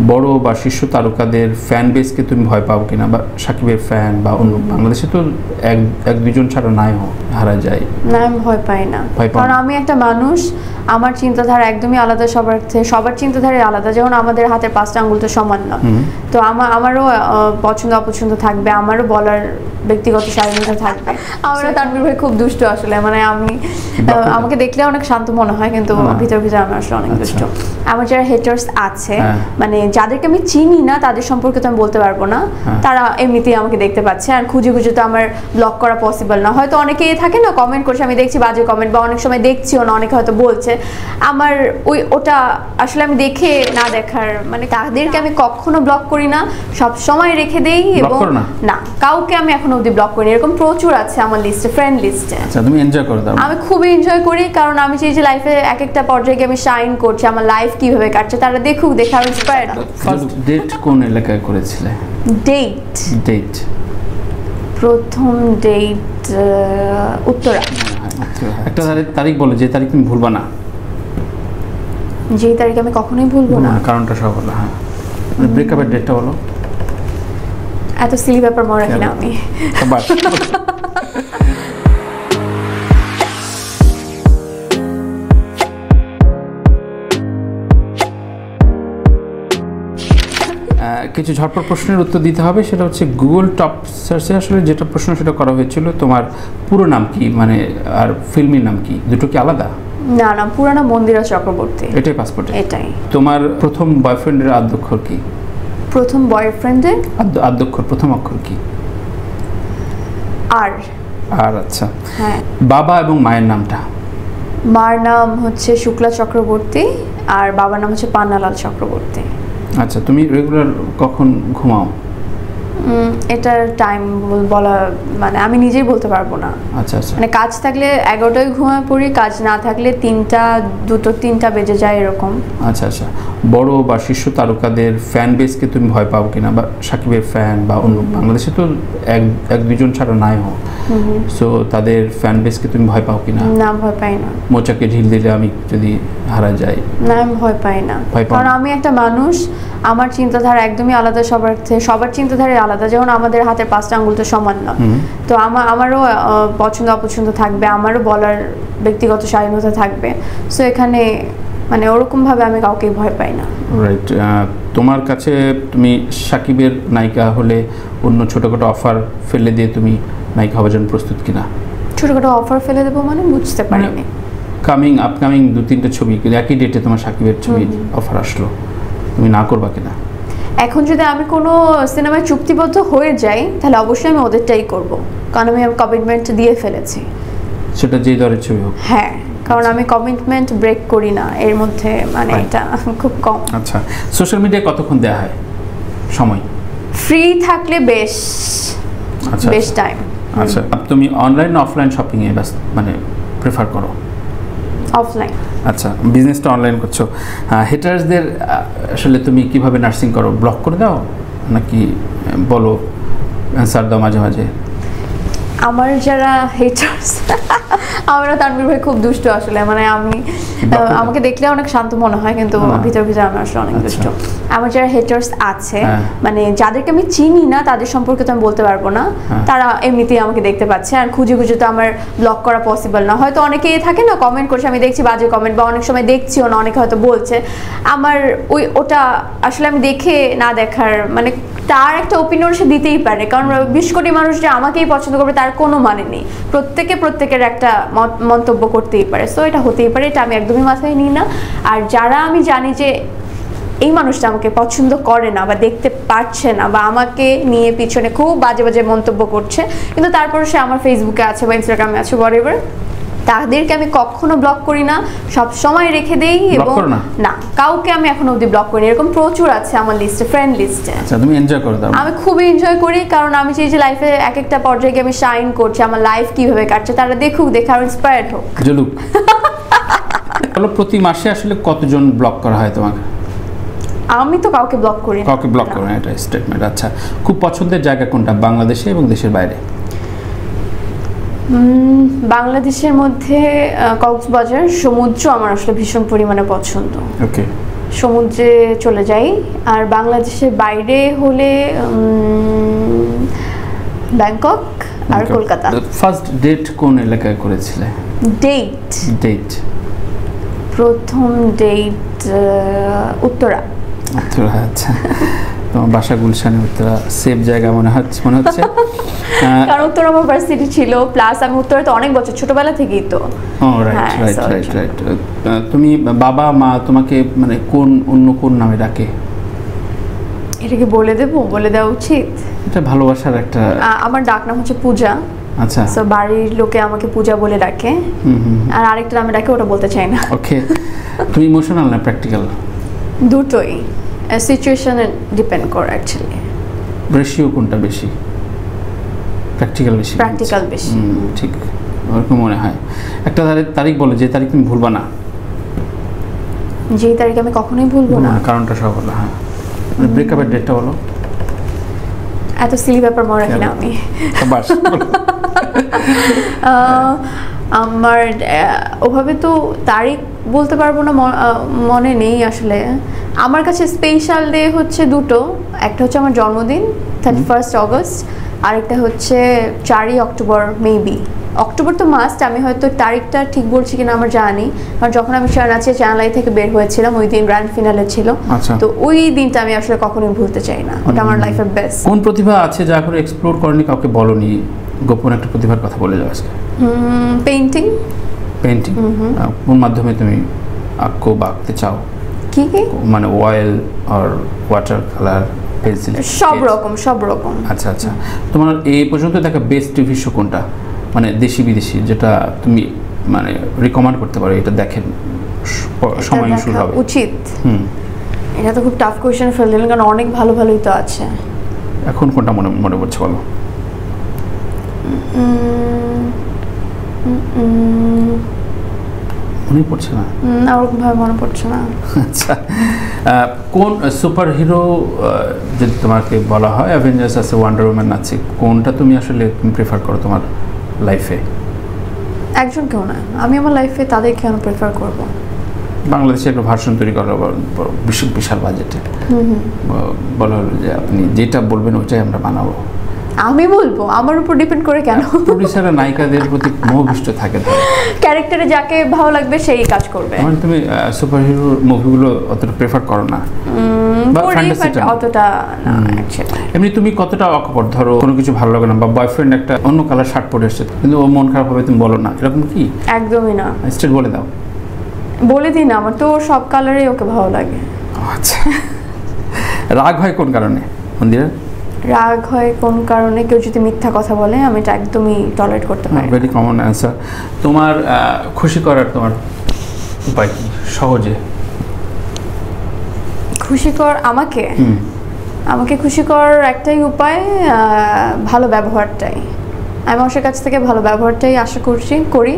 বড় বা শীর্ষ তারকাদের ফ্যান বেসকে তুমি ভয় পাও কিনা, বা সাকিবের ফ্যান বা অন্য বাংলাদেশে তো এক দুজন ছাড়া নাই হারা যায়? না, আমি ভয় পাই না, কারণ আমি একটা মানুষ, আমার চিন্তাধারা একদমই আলাদা সবার থেকে, সবার চিন্তাধারা আলাদা। যেমন আমাদের হাতের 5টা আঙ্গুল তো সমান না, তো আমারও পছন্দ অপছন্দ থাকবে, আমারও বলার ব্যক্তিগত স্বাধীনতা থাকবে। আমারও তানভীর ভাই খুব দুষ্ট আসলে, মানে আমাকে দেখলে অনেক শান্ত মনে হয়, কিন্তু ভিতর ভিতর আমি আসলে অনেক দুষ্ট। আমার যারা হেটার্স আছে, মানে যাদেরকে আমি চিনি না তাদের সম্পর্কে তো আমি বলতে পারবো না, তারা এমনিতেই আমাকে দেখতে পাচ্ছে, আর খুঁজে খুঁজে তো আমার ব্লক করা পসিবল না। হয়তো অনেকেই থাকে না কমেন্ট করছে, আমি দেখছি বাজে কমেন্ট, বা অনেক সময় দেখছিও না, অনেকে হয়তো বলছে, আমার ওটা আসলে আমি দেখে না দেখার, মানে তাদেরকে আমি কখনো ব্লক করি না, সব সময় রেখে দেই। এবং না, কাউকে আমি এখনো অবধি ব্লক করিনি, এরকম প্রচুর আছে আমার লিস্টে, ফ্রেন্ড লিস্টে। আচ্ছা, তুমি এনজয় করো? আমি খুবই এনজয় করি, কারণ আমি চাই যে লাইফে এক একটা পর্যায়ে আমি শাইন করছি, আমার লাইফ কিভাবে কাটছে তারা দেখুক, দেখে আমি ইন্সপায়ার্ড হই। ফার্স্ট ডেট কোন এলাকায় করেছিলে? ডেট প্রথম ডেট উত্তরা। একটা তারিখ বলো, যে তারিখ তুমি ভুলবা না। যে তারিখ আমি কখনোই ভুলবো না, কারণটা সব বলো। হ্যাঁ, ব্রেকআপের ডেটটা বলো। এত সিলি ব্যাপার মনে রাখি না আমি। কিছু ঝটপট প্রশ্নের উত্তর দিতে হবে। সেটা হচ্ছে গুগল টপ সার্চে আসলে যেটা প্রশ্ন সেটা করা হয়েছিল, তোমার পুরো নাম কি, মানে আর ফিল্মি নাম কি, দুটো কি আলাদা? না না, পুরো নাম মন্দিরা চক্রবর্তী। এটাই পাসপোর্টে? এটাই। তোমার প্রথম বয়ফ্রেন্ডের আদ্যক্ষর কি? প্রথম বয়ফ্রেন্ডের আদ্যক্ষর প্রথম অক্ষর কি? আর। আচ্ছা, হ্যাঁ। বাবা এবং মায়ের নামটা? মার নাম হচ্ছে শুক্লা চক্রবর্তী, আর বাবার নাম হচ্ছে পান্নালাল চক্রবর্তী। আচ্ছা, তুমি রেগুলার কখন ঘুমাও? এটার টাইম বলা, মানে আমি নিজেই বলতে পারবো না। আচ্ছা আচ্ছা, মানে কাজ থাকলে 11টায় ঘুমায় পড়ি, কাজ না থাকলে 2-3টা বেজে যায় এরকম। আচ্ছা আচ্ছা, বড় বা শীর্ষ তারকাদের ফ্যান বেসকে তুমি ভয় পাও কিনা, বা সাকিবের ফ্যান বা অন্য বাংলাদেশে তো এক দুজন ছাড়া নাই সো তাদের ফ্যান বেসকে তুমি ভয় পাও কিনা? না, ভয় পাই না। মোচাকে ঢিল দিলে আমি যদি হারা যাই? না, আমি ভয় পাই না, কারণ আমি একটা মানুষ, আমার চিন্তাধারা একদমই আলাদা সবার থেকে, সবার চিন্তাধারা আলাদা। যেমন আমাদের হাতের 5টা আঙ্গুল তো সমান না, তো আমারও পছন্দ অপছন্দ থাকবে, আমারও বলার ব্যক্তিগত স্বাধীনতা থাকবে। সো এখানে মানে ওরকম ভাবে আমি কাউকে ভয় পাই না। রাইট। তোমার কাছে তুমি সাকিবের নায়িকা হলে অন্য ছোটখাটো অফার ফেলে দিয়ে তুমি নায়িকা হওয়ার জন্য প্রস্তুত কিনা? ছোটখাটো অফার ফেলে দেবো মানে বুঝতে পারিনি। আপকামিং 2-3টা ছবি একই ডেটে তোমার সাকিবের ছবি অফার আসলো, তুমি না করবা কিনা? এখন যদি আমি কোনো সিনেমায় চুক্তিবদ্ধ হয়ে যাই তাহলে অবশ্যই আমি ওদেরটাই করব, কারণ আমি কমিটমেন্ট দিয়ে ফেলেছি। সেটা যেই দরের ছবি হোক? হ্যাঁ, কারণ আমি কমিটমেন্ট ব্রেক করি না এর মধ্যে, মানে এটা খুব কম। আচ্ছা, সোশ্যাল মিডিয়ায় কতক্ষণ দেওয়া হয় সময়? ফ্রি থাকলে বেশ টাইম। আচ্ছা, তুমি অনলাইন না অফলাইন শপিং এ মানে প্রেফার করো? অফলাইন। আচ্ছা, বিজনেসটা অনলাইন করছো। হেটার্সদের আসলে তুমি কিভাবে নার্সিং করো? ব্লক করে দাও নাকি বলো, অ্যান্সার দাও মাঝে মাঝে? আমার যারা হেটার্স, আমরা তানভীর ভাই খুব দুষ্ট আসলে, মানে আমাকে দেখলে অনেক শান্ত মনে হয়, কিন্তু ভিতর ভিতর আমি আসলে অনেক দুষ্ট। আমার যারা হেটার্স আছে, মানে যাদেরকে আমি চিনি না তাদের সম্পর্কে তো আমি বলতে পারবো না, তারা এমনিতেই আমাকে দেখতে পাচ্ছে, আর খুঁজে খুঁজে তো আমার ব্লক করা পসিবল না। হয়তো অনেকেই থাকে না কমেন্ট করছে, আমি দেখছি বাজে কমেন্ট, বা অনেক সময় দেখছিও না, অনেকে হয়তো বলছে, আমার ওটা আসলে আমি দেখে না দেখার, মানে তার একটা ওপিনিয়ন সে দিতেই পারে, কারণ 20 কোটি মানুষ যে আমাকেই পছন্দ করবে তার কোনো মানে নেই। প্রত্যেকের একটা মন্তব্য করতেই পারে, সো এটা হতেই পারে, এটা আমি একদমই মাথায় নিই না। আর যারা আমি জানি যে এই মানুষটা আমাকে পছন্দ করে না বা দেখতে পারছে না, বা আমাকে নিয়ে পিছনে খুব বাজে বাজে মন্তব্য করছে, কিন্তু তারপরে সে আমার ফেসবুকে আছে বা ইনস্টাগ্রামে আছে, হোয়াটএভার, তাদেরকে আমি কখনো ব্লক করি না, সব সময় রেখে দেই। এবং না, কাউকে আমি এখনো অবধি ব্লক করিনি, এরকম প্রচুর আছে আমার লিস্টে, ফ্রেন্ড লিস্টে। আচ্ছা, তুমি এনজয় করো? আমি খুবই এনজয় করি, কারণ আমি চাই যে লাইফে এক একটা পর্যায়ে আমি শাইন করছি, আমার লাইফ কিভাবে কাটছে তারা দেখুক, দেখে আর ইন্সপায়ার্ড হোক। জলুক। প্রতি মাসে আসলে কতজন ব্লক করা হয় তোমাকে? আমি তো কাউকে ব্লক করি না। কাউকে ব্লক করো না, এটা স্টেটমেন্ট। আচ্ছা, খুব পছন্দের জায়গা কোনটা, বাংলাদেশে এবং দেশের বাইরে? বাংলাদেশের মধ্যে কক্সবাজার সমুদ্র আমার আসলে ভীষণ পরিমাণে পছন্দ। ওকে, সমুদ্রে চলে যাই। আর বাংলাদেশের বাইরে হলে ব্যাংকক আর কলকাতা। ফার্স্ট ডেট কোন এলাকায় করেছিলে? ডেট প্রথম ডেট উত্তরা। আচ্ছা, তোমার বাসা গুলশানে, উত্তরা সেফ জায়গা মনে হচ্ছে। কারণ উত্তরা আমার ভার্সিটি ছিল, প্লাস আমি উত্তরাতে অনেক বছর ছোটবেলা থেকেই তো। রাইট। তুমি বাবা মা তোমাকে মানে অন্য কোন নামে ডাকে? এটা কি বলে দেওয়া উচিত? এটা ভালোবাসার একটা। আমার ডাক নাম হচ্ছে পূজা। আচ্ছা, সো বাড়ির লোকে আমাকে পূজা বলে ডাকে। আর আরেকটা নামে ডাকে, ওটা বলতে চাই না। ওকে। তুমি ইমোশনাল না প্র্যাকটিক্যাল? দুটোই, সিচুয়েশনে ডিপেন্ড করে অ্যাকচুয়ালি। রেশিও কোনটা বেশি? প্র্যাকটিক্যাল বেশি। ঠিক, ওরকম মনে হয়। একটা তারিখ বলো যে তারিখ তুমি ভুলবা না। যেই তারিখ আমি কখনোই ভুলবো না। কারণটা সব বলো। হ্যাঁ, ব্রেকআপের ডেটটা বলো। এত সিলি ব্যাপার মনে রাখি না আমি। আমার ওভাবে তো তারিখ বলতে পারবো না, মনে নেই আসলে। আমার কাছে স্পেশাল ডে হচ্ছে দুটো। একটা হচ্ছে আমার জন্মদিন 31 অগস্ট, আরেকটা হচ্ছে 4 অক্টোবর। মেবি অক্টোবর তো মাস্ট, আমি হয়তো তারিখটা ঠিক বলছি কিনা আমার জানি। কারণ যখন আমি নাচে চ্যানেল আই থেকে বের হয়েছিলাম, ওই দিন গ্র্যান্ড ফিনালে ছিল। তো ওই দিনটা আমি আসলে কখনোই ভুলতে চাই না, ওটা আমার লাইফের বেস্ট। কোন প্রতিভা আছে যা করে এক্সপ্লোর করনি, কাউকে বলনি, গোপন একটা প্রতিভার কথা বলে যাও আজকে? পেইন্টিং। কোন মাধ্যমে তুমি আঁকতে চাও? কি মানে অয়েল আর ওয়াটার কালার, পেন্সিল? সব রকম। আচ্ছা, তোমার এই পর্যন্ত দেখা বেস্ট টিভি শো কোনটা, মানে দেশি বিদেশি, যেটা তুমি মানে রিকমেন্ড করতে পারো, এটা দেখেন সময় শুরু হবে উচিত? এটা তো খুব টাফ কোয়েশ্চেন ফেলে দিলেন, কারণ অনেক ভালোই তো আছে। এখন কোনটা মনে পড়ছে বলো? মনে পড়ছে না? ওরকম ভাবে মনে পড়ছে না। আচ্ছা, কোন সুপার হিরো যদি তোমাকে বলা হয়, অ্যাভেঞ্জার্স আছে, ওয়ান্ডার ওম্যান আছে, কোনটা তুমি আসলে প্রেফার করো তোমার লাইফে? একজন কেউ না, আমি আমার লাইফে তাদেরকে আমি প্রেফার করব। বাংলাদেশে একটা ভার্সন তৈরি করা বিশাল বাজেটে বলা হলো যে আপনি যেটা বলবেন ওইটাই আমরা বানাবো। আমি বলবো? আমার উপর ডিপেন্ড করে কেন? প্রোডিউসাররা নায়িকাদের প্রতি মোহবিষ্ট থাকে, ক্যারেক্টারে যাকে ভালো লাগবে সেই কাজ করবে। মানে তুমি সুপার হিরো মুভিগুলো অতটা প্রেফার করো না? অতটা না অ্যাকচুয়ালি। এমনি তুমি কতটা অকপট, ধরো কোনো কিছু ভালো লাগে না, বা বয়ফ্রেন্ড একটা অন্য কালার শার্ট পরে এসেছে কিন্তু ও মন খারাপ হবে, তুমি বলো না? এরকম কি? একদমই না, স্ট্রেট বলে দাও। বলে দিই না, আমার তো সব কালারই ওকে ভালো লাগে। আচ্ছা, রাগ হয় কোন কারণে মন্দিরা? রাগ হয় কোন কারণে? কেউ যদি মিথ্যা কথা বলে, আমি এটা একদমই টলারেট করতে পারি না। Very common answer. তোমার খুশি করার তোমার উপায় কি সহজে? খুশি কর আমাকে খুশি করার একটাই উপায়, ভালো ব্যবহারটাই। আমি মানুষের কাছ থেকে ভালো ব্যবহারটাই আশা করি।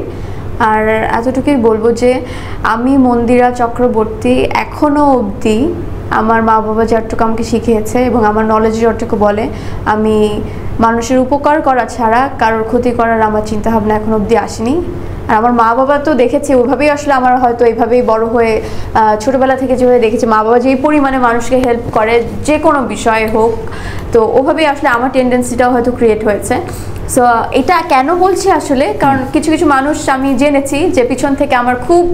আর এতটুকুই বলবো যে আমি মন্দিরা চক্রবর্তী এখনও অবধি আমার মা বাবা যতটুকু আমাকে শিখিয়েছে এবং আমার নলেজ যতটুকু বলে, আমি মানুষের উপকার করা ছাড়া কারোর ক্ষতি করার আমার চিন্তাভাবনা এখনো অবধি আসেনি। আর আমার মা বাবা তো দেখেছে ওইভাবেই, আসলে আমার হয়তো এইভাবেই বড় হয়ে ছোটোবেলা থেকে যেভাবে দেখেছি মা বাবা যেই পরিমাণে মানুষকে হেল্প করে যে কোনো বিষয়ে হোক, তো ওভাবেই আসলে আমার টেন্ডেন্সিটাও হয়তো ক্রিয়েট হয়েছে। সো এটা কেন বলছি আসলে, কারণ কিছু মানুষ আমি জেনেছি যে পিছন থেকে আমার খুব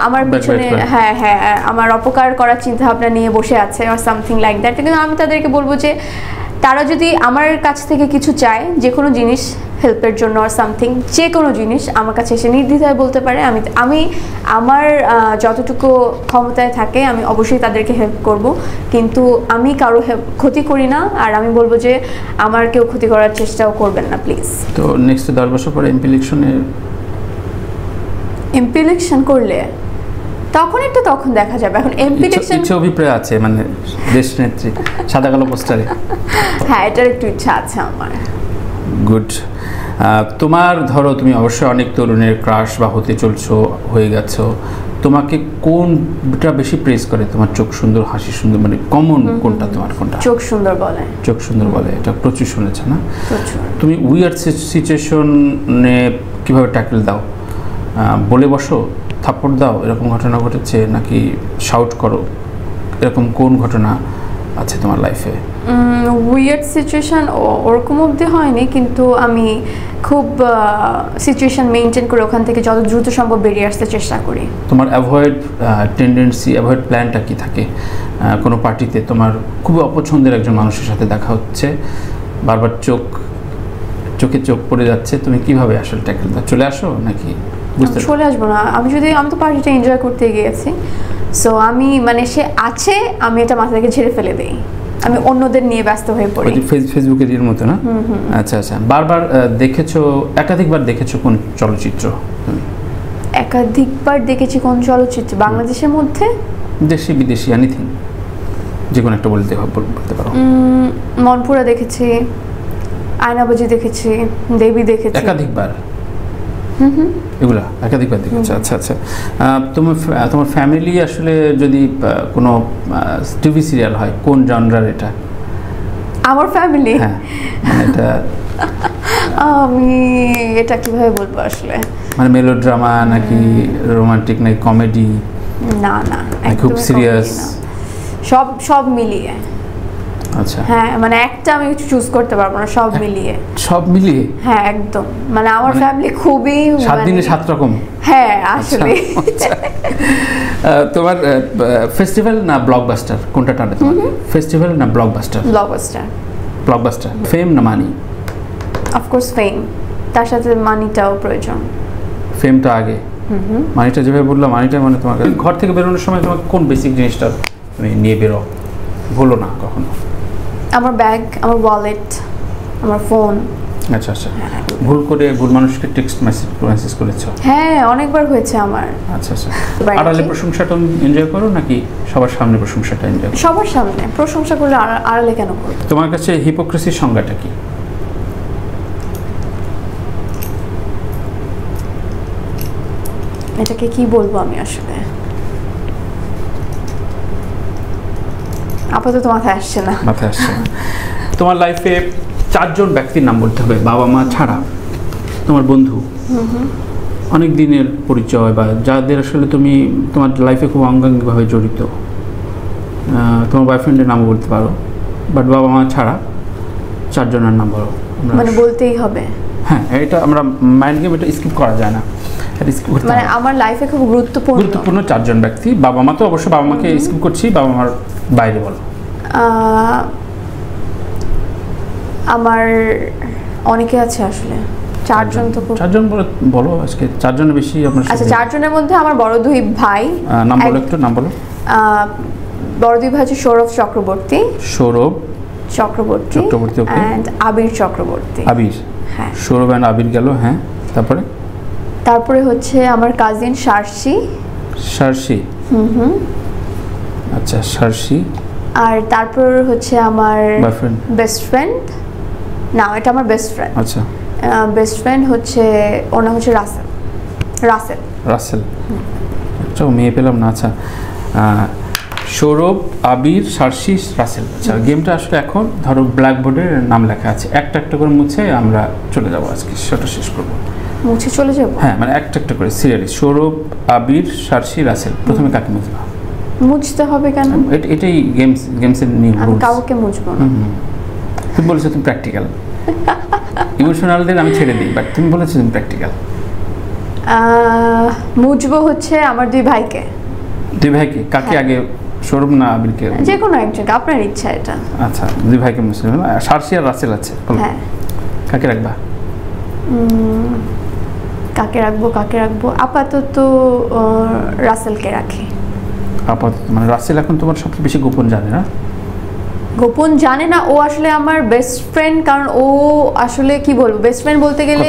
আমার পিছনে আমার অপকার করার চিন্তা ভাবনা নিয়ে বসে আছে অর সামথিং লাইক দ্যাট। কিন্তু আমি তাদেরকে বলবো যে তারা যদি আমার কাছ থেকে কিছু চায়, যে কোনো জিনিস হেল্পের জন্য আর সামথিং, যে কোনো জিনিস আমার কাছে এসে নির্দ্বিধায় বলতে পারে। আমি আমার যতটুকু ক্ষমতায় থাকে আমি অবশ্যই তাদেরকে হেল্প করব, কিন্তু আমি কারো ক্ষতি করি না। আর আমি বলবো যে আমার কেউ ক্ষতি করার চেষ্টাও করবেন না প্লিজ। তো নেক্সট 10 বছর পরে এমপি ইলেকশন করলে তখন দেখা যাবে। এখন এমপি ইলেকশন ইচ্ছা অভিপ্রায় আছে, মানে দেশ নেত্রী সাদা কালো পোস্টারে? হ্যাঁ, এটার একটু ইচ্ছা আছে আমার। গুড। তোমার ধরো তুমি অবশ্যই অনেক তরুণের ক্রাশ বা হয়ে গেছো, তোমাকে কোনটা বেশি প্রেস করে? তোমার চোখ সুন্দর, হাসি সুন্দর, মানে কমন কোনটা তোমার? কোনটা চোখ সুন্দর বলে? এটা প্রচুর শুনেছে না? তুমি উইয়ার্ড সিচুয়েশনে কিভাবে ট্যাকল দাও? বলে বসো থাপ্পড় দাও এরকম ঘটনা ঘটেছে, নাকি শাউট করো, এরকম কোন ঘটনা আছে তোমার লাইফে? উইয়ার্ড সিচুয়েশন ওরকম অবধি হয়নি, কিন্তু আমি খুব সিচুয়েশন মেনটেন করে ওখান থেকে যত দ্রুত সম্ভব বেরিয়ে আসতে চেষ্টা করি। তোমার অ্যাভয়েড টেন্ডেন্সি, অ্যাভয়েড প্ল্যানটা কি থাকে? কোনো পার্টিতে তোমার খুব অপছন্দের একজন মানুষের সাথে দেখা হচ্ছে, বারবার চোখে চোখ পড়ে যাচ্ছে, তুমি কিভাবে আসলে ট্যাকেল দাও? চলে আসো নাকি? চলে আসবো না, আমি তো পার্টিটা এনজয় করতে গিয়েছি, সো আমি মানে সে আছে, আমি এটা মাথা থেকে ঝেড়ে ফেলে দিই, আমি অন্যদের নিয়ে ব্যস্ত হয়ে পড়ি। ফেসবুকের এর মতো না? আচ্ছা আচ্ছা। বারবার দেখেছো, একাধিকবার দেখেছো কোন চলচ্চিত্র তুমি? একাধিকবার দেখেছি কোন চলচ্চিত্র? বাংলাদেশের মধ্যে, দেশি বিদেশি, এনিথিং, যে কোনো একটা বলতে পারো। মনপুরা দেখেছি, আয়নাবাজি দেখেছি, দেবী দেখেছি। একাধিকবার? এগুলা একাধিকবার দেখেছো? আচ্ছা আচ্ছা। তোমার ফ্যামিলি আসলে যদি কোনো টিভি সিরিয়াল হয়, কোন জনরার এটা? আমার ফ্যামিলি? হ্যাঁ, মানে এটা আমি এটা কিভাবে বলবো আসলে, মানে মেলোড্রামা নাকি রোমান্টিক নাকি কমেডি? না না, খুব সিরিয়াস? সব মিলিয়ে। আচ্ছা। হ্যাঁ, মানে একটা আমি কিছু চুজ করতে পারবো না, সব মিলিয়ে। সব মিলিয়ে? হ্যাঁ একদম, মানে আমার ফ্যামিলি খুবই 7 দিনে 7 রকম। হ্যাঁ আসলে। তোমার ফেস্টিভ্যাল না ব্লকবাস্টার, কোনটা টানে তোমার? ফেস্টিভ্যাল না ব্লকবাস্টার? ব্লকবাস্টার। ব্লকবাস্টার। ফেম না মানি? অফকোর্স ফেম, তার সাথে মানিটাও প্রয়োজন। ফেমটা আগে, মানিটা যেভাবে বললাম, মানিটা মানে তোমার ঘর থেকে বেরোনোর সময় তোমার কোন বেসিক জিনিসটা তুমি নিয়ে বেরো, ভুলো না কখনো? আমার ব্যাগ, আমার ওয়ালেট, আমার ফোন। আচ্ছা আচ্ছা। ভুল মানুষকে টেক্সট মেসেজ করেছো? হ্যাঁ অনেকবার হয়েছে আমার। আচ্ছা আচ্ছা। আড়ালে প্রশংসাটা এনজয় করো নাকি সবার সামনে প্রশংসাটা এনজয় করো? সবার সামনে প্রশংসা করলে আড়ালে কেন করবো? তোমার কাছে হিপোক্রেসির সংজ্ঞাটা কি? এটাকে কি বলবো আমি আসলে, আপাতত মাথায় আসছে না। তোমার লাইফে 4 জন ব্যক্তির নাম বলতে হবে, বাবা মা ছাড়া, তোমার বন্ধু, অনেক দিনের পরিচয়, বা যাদের আসলে তুমি তোমার লাইফে খুব অঙ্গাঙ্গিভাবে জড়িত। তোমার বয়ফ্রেন্ডের নামও বলতে পারো, বাট বাবা মা ছাড়া 4 জনের নাম বলো। মানে বলতেই হবে? হ্যাঁ, এটা আমরা মাইন্ড গেম, এটা স্কিপ করা যায় না। মানে আমার লাইফে খুব গুরুত্বপূর্ণ 4 জন ব্যক্তি। বাবা মা তো অবশ্যই, বাবা মাকে স্কিপ করছি, বাবা মার বাইরে বলো। আমার অনেকে আছে আসলে, 4 জন তো 4 জন বলো আজকে। 4 জনের বেশি আপনার? আচ্ছা, 4 জনের মধ্যে আমার বড় 2 ভাই। নাম বলো একটু, নাম বলো। বড় 2 ভাই হচ্ছে সৌরভ চক্রবর্তী এন্ড আবির চক্রবর্তী। আবির? হ্যাঁ। সৌরভ এন্ড আবির গেল, হ্যাঁ। তারপরে হচ্ছে আমার কাজিন সার্সি। আচ্ছা, সার্সি। আর তারপর হচ্ছে আমার বেস্ট ফ্রেন্ড, না এটা আমার বেস্ট ফ্রেন্ড। আচ্ছা। বেস্ট ফ্রেন্ড হচ্ছে, ওর নাম হচ্ছে রাসেল। আচ্ছা, মেয়ে পেলাম না। আচ্ছা, সৌরভ, আবির, সার্সি, রাসেল। আচ্ছা, গেমটা আসলে এখন ধরো ব্ল্যাকবোর্ডের নাম লেখা আছে, একটা একটা করে মুছে আমরা চলে যাবো, আজকে সেটা শেষ করবো। মুছে চলে যাবো? হ্যাঁ, মানে একটা একটা করে সিরিয়ালি, সৌরভ, আবির, সার্সি, রাসেল। প্রথমে কাকে মুছবা? মুছতে হবে কেন? এটাই গেমসের নিয়ম। আমি কাউকে মুছবো না। তুমি বলেছো তুমি প্র্যাকটিক্যাল। ইমোশনালদের আমি ছেড়ে দিই, বাট তুমি বলেছো তুমি প্র্যাকটিক্যাল। মুছবো হচ্ছে আমার 2 ভাইকে। 2 ভাইকে? কাকে আগে, সৌরভ না আবিরকে? যে কোনো একজনকে, আপনার ইচ্ছা এটা। আচ্ছা, 2 ভাইকে মুছবে। সার্সি আর রাসেল আছে, হ্যাঁ। কাকে রাখবা? কাকে রাখবো আপাতত রাসেলকে রাখি। আপাতত মানে রাসেল এখন তোমার সবচেয়ে বেশি গোপন জানে না? গোপন জানে না, ও আসলে আমার বেস্ট ফ্রেন্ড। কারণ ও আসলে কি বলবো, বেস্ট ফ্রেন্ড বলতে গেলে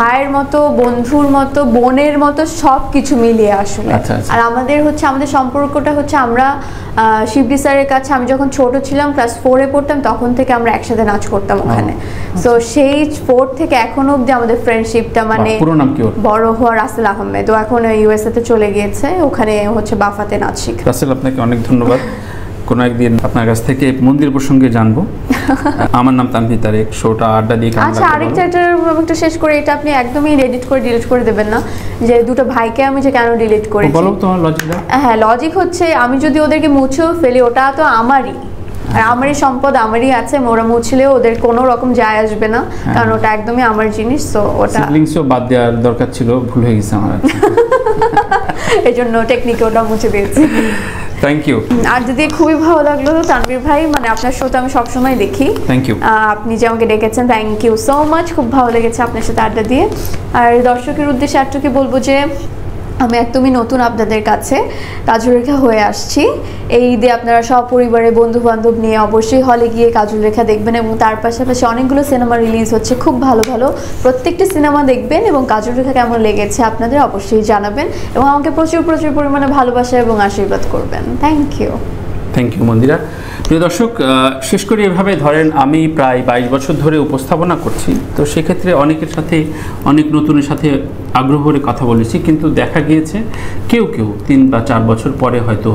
ভাইয়ের মতো, বন্ধুর মতো, বোনের মতো, সব কিছু মিলিয়ে আসলে। আর আমাদের সম্পর্কটা হচ্ছে, আমরা শিবডি স্যারের কাছে আমি যখন ছোট ছিলাম, ক্লাস 4-এ পড়তাম, তখন থেকে আমরা একসাথে নাচ করতাম ওখানে। তো সেই 4 থেকে এখনো অবধি আমাদের ফ্রেন্ডশিপটা, মানে পুরো নাম কি ওর? বড় হওয়া রাসেল আহমেদ। ও এখন ইউএসএ তে চলে গিয়েছে, ওখানে হচ্ছে বাফাতে নাচ শিখে। রাসেল, আপনাকে অনেক ধন্যবাদ। কোনো একদিন আপনার কাছ থেকে মন্দির প্রসঙ্গে জানবো। আমার নাম তানভীর তারেক, শোটা আড্ডা দিয়ে কেমন আচ্ছা, লাগলো আরেকটা একটু শেষ করে, এটা আপনি একদমই ডিলিট করে দেবেন না যে দুটো ভাইকে আমি যে কেন ডিলিট করেছি। বলো তোমার লজিকটা। হ্যাঁ, লজিক হচ্ছে আমি যদি ওদেরকে মুছেও ফেলি ওটা তো আমারই, আর আমারই সম্পদ, আমারই আছে, ওরা মুছলেও ওদের কোনো রকম যায় আসবে না, কারণ ওটা একদমই আমার জিনিস। তো ওটা সিবলিংসও বাদ দেওয়ার দরকার ছিল, ভুল হয়ে গেছে আমার। এই জন্য টেকনিকে ওটা মুছে দিয়েছি। Thank you. আর যদি খুবই ভালো লাগলো তানভীর ভাই, মানে আপনার শোতে আমি সবসময় দেখি। Thank you. আপনি যে আমাকে ডেকেছেন, থ্যাংক ইউ সো মাচ, খুব ভালো লেগেছে আপনার সাথে আড্ডা দিয়ে। আর দর্শকের উদ্দেশ্যে একটুকি বলবো যে আমি একদমই নতুন আপনাদের কাছে কাজলরেখা হয়ে আসছি। এই ঈদে আপনারা সপরিবারে বন্ধু বান্ধব নিয়ে অবশ্যই হলে গিয়ে কাজলরেখা দেখবেন, এবং তার পাশাপাশি অনেকগুলো সিনেমা রিলিজ হচ্ছে, খুব ভালো ভালো প্রত্যেকটি সিনেমা দেখবেন, এবং কাজলরেখা কেমন লেগেছে আপনাদের অবশ্যই জানাবেন, এবং আমাকে প্রচুর প্রচুর পরিমাণে ভালোবাসা এবং আশীর্বাদ করবেন। Thank you. Thank you Mandira. প্রিয় দর্শক, শেষ করি এভাবে, ধরেন আমি প্রায় 22 বছর ধরে উপস্থাপনা করছি, তো সেক্ষেত্রে অনেকের সাথে, অনেক নতুনের সাথে আগ্রহ করে কথা বলেছি, কিন্তু দেখা গিয়েছে কেউ 3 বা 4 বছর পরে হয়তো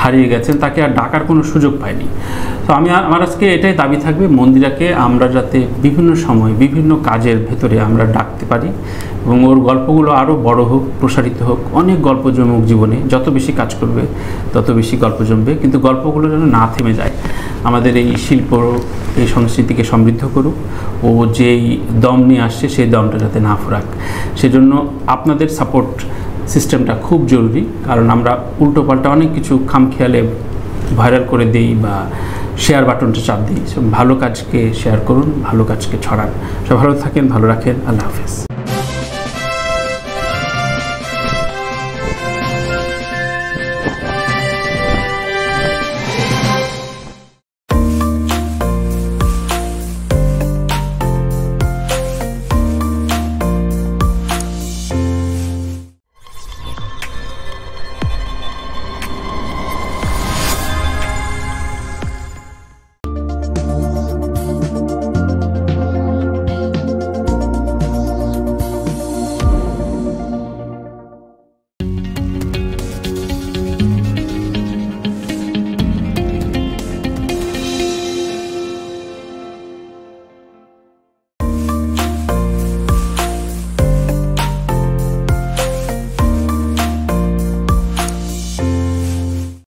হারিয়ে গেছেন, তাকে আর ডাকার কোনো সুযোগ পায়নি। তো আমার আজকে এটাই দাবি থাকবে, মন্দিরাকে আমরা যাতে বিভিন্ন সময় বিভিন্ন কাজের ভেতরে আমরা ডাকতে পারি, এবং ওর গল্পগুলো আরও বড় হোক, প্রসারিত হোক, অনেক গল্প জমুক জীবনে। যত বেশি কাজ করবে তত বেশি গল্প জমবে, কিন্তু গল্পগুলো যেন না থেমে যায়। আমাদের এই শিল্প, এই সংস্কৃতিকে সমৃদ্ধ করুক, ও যেই দম নিয়ে আসছে সেই দমটা যাতে না ফুরাক। সেজন্য আপনাদের সাপোর্ট সিস্টেমটা খুব জরুরি, কারণ আমরা উল্টোপাল্টা অনেক কিছু খামখেয়ালে ভাইরাল করে দিই বা শেয়ার বাটনটা চাপ দিই। ভালো কাজকে শেয়ার করুন, ভালো কাজকে ছড়ান। সব ভালো থাকেন, ভালো রাখেন। আল্লাহ হাফেজ।